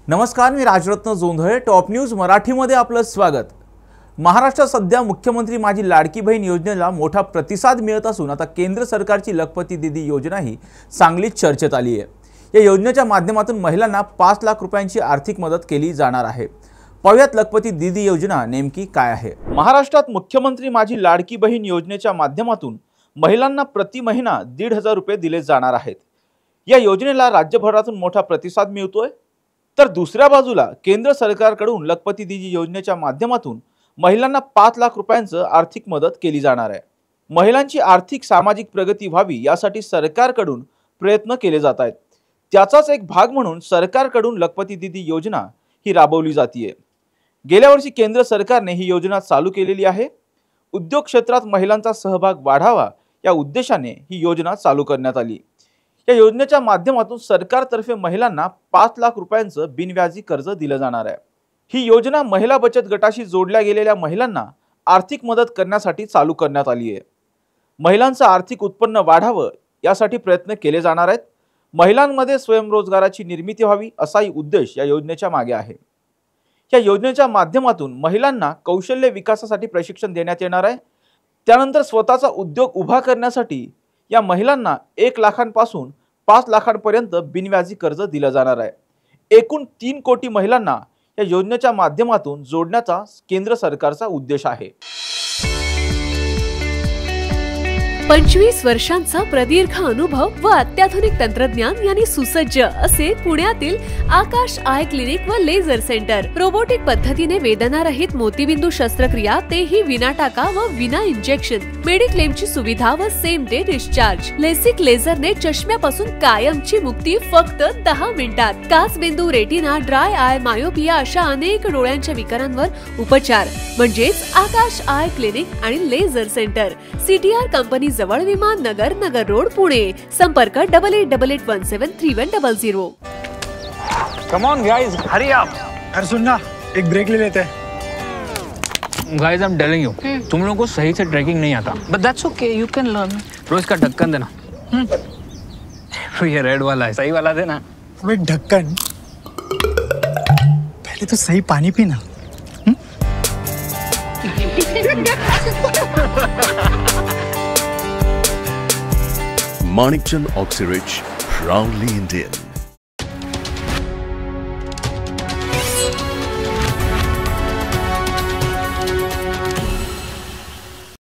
नमस्कार, मी Rajratna Jondhale. Top news मराठीमध्ये आपलं स्वागत. महाराष्ट्रात सध्या मुख्यमंत्री माझी लाडकी बहीण योजनेला मोठा प्रतिसाद मिळत असून आता केंद्र सरकारची लखपती दीदी योजना ही चांगलीच चर्चेत आली आहे. या योजनेच्या माध्यमातून महिलांना 5 लाख रुपयांची आर्थिक मदत केली जाणार आहे. पाहूयात लखपती दीदी योजना नेमकी काय आहे. महाराष्ट्रात मुख्यमंत्री माझी लाडकी बहीण योजनेच्या माध्यमातून महिलांना प्रति महिना 1,500 रुपये दिले जाणार आहेत. या योजनेला राज्यभरातून मोठा प्रतिसाद मिळतोय. तर दुसऱ्या बाजूला केंद्र सरकारकडून लखपती दीदी योजनेच्या माध्यमातून महिलांना 5 लाख रुपयांचं आर्थिक मदत केली जाणार आहे. महिलांची आर्थिक सामाजिक प्रगती व्हावी यासाठी सरकारकडून प्रयत्न केले जात आहेत. त्याचाच एक भाग म्हणून सरकारकडून लखपती दीदी योजना ही राबवली जाते. गेल्या वर्षी केंद्र सरकारने ही योजना चालू केलेली आहे. उद्योग क्षेत्रात महिलांचा सहभाग वाढावा या उद्देशाने ही योजना चालू करण्यात आली. या योजनेच्या माध्यमातून सरकारतर्फे महिलांना 5 लाख रुपयांचं बिनव्याजी कर्ज दिलं जाणार आहे. ही योजना महिला बचत गटाशी जोडल्या गेलेल्या महिलांना आर्थिक मदत करण्यासाठी चालू करण्यात आली आहे. महिलांचं आर्थिक उत्पन्न वाढावं यासाठी प्रयत्न केले जाणार आहेत. महिलांमध्ये स्वयंरोजगाराची निर्मिती व्हावी असाही उद्देश या योजनेच्या मागे आहे. या योजनेच्या माध्यमातून महिलांना कौशल्य विकासासाठी प्रशिक्षण देण्यात येणार आहे. त्यानंतर स्वतःचा उद्योग उभा करण्यासाठी या महिलांना 1 लाखांपासून 5 लाखांपर्यंत बिनव्याजी कर्ज दिलं जाणार आहे. एकूण 3 कोटी महिलांना या योजनेच्या माध्यमातून जोडण्याचा केंद्र सरकारचा उद्देश आहे. 25 वर्षांचा प्रदीर्घ अनुभव व अत्याधुनिक तंत्रज्ञान यांनी सुसज्ज असे पुण्यातील आकाश आय क्लिनिक व लेझर सेंटर. रोबोटिक पद्धतीने वेदनारहित मोतीबिंदू शस्त्रक्रिया, तेही विना टाका व विना इंजेक्शन. मेडिक्लेमची सुविधा व सेम डे डिस्चार्ज. लेसिक लेझरने चष्म्यापासून कायमची मुक्ती फक्त 10 मिनिटात. काचबिंदू, रेटिना, ड्राय आय, मायोपिया अशा अनेक डोळ्यांच्या विकारांवर उपचार म्हणजेच आकाश आय क्लिनिक आणि लेझर सेंटर. CTR कंपनी जवळ, विमान नगर, नगर रोड, पुणे. संपर्क 8888173100. Come on guys, hurry up. यार सुन ना, एक ब्रेक ले लेते हैं. Guys, I'm telling you, तुम लोगों को सही से ट्रैकिंग नहीं आता. But that's okay, you can learn. रोज का ढक्कन देना. ये रेड वाला है, सही वाला देना. अबे ढक्कन, पहले तो सही पानी पीना. Manikchand Oxyrich, proudly Indian.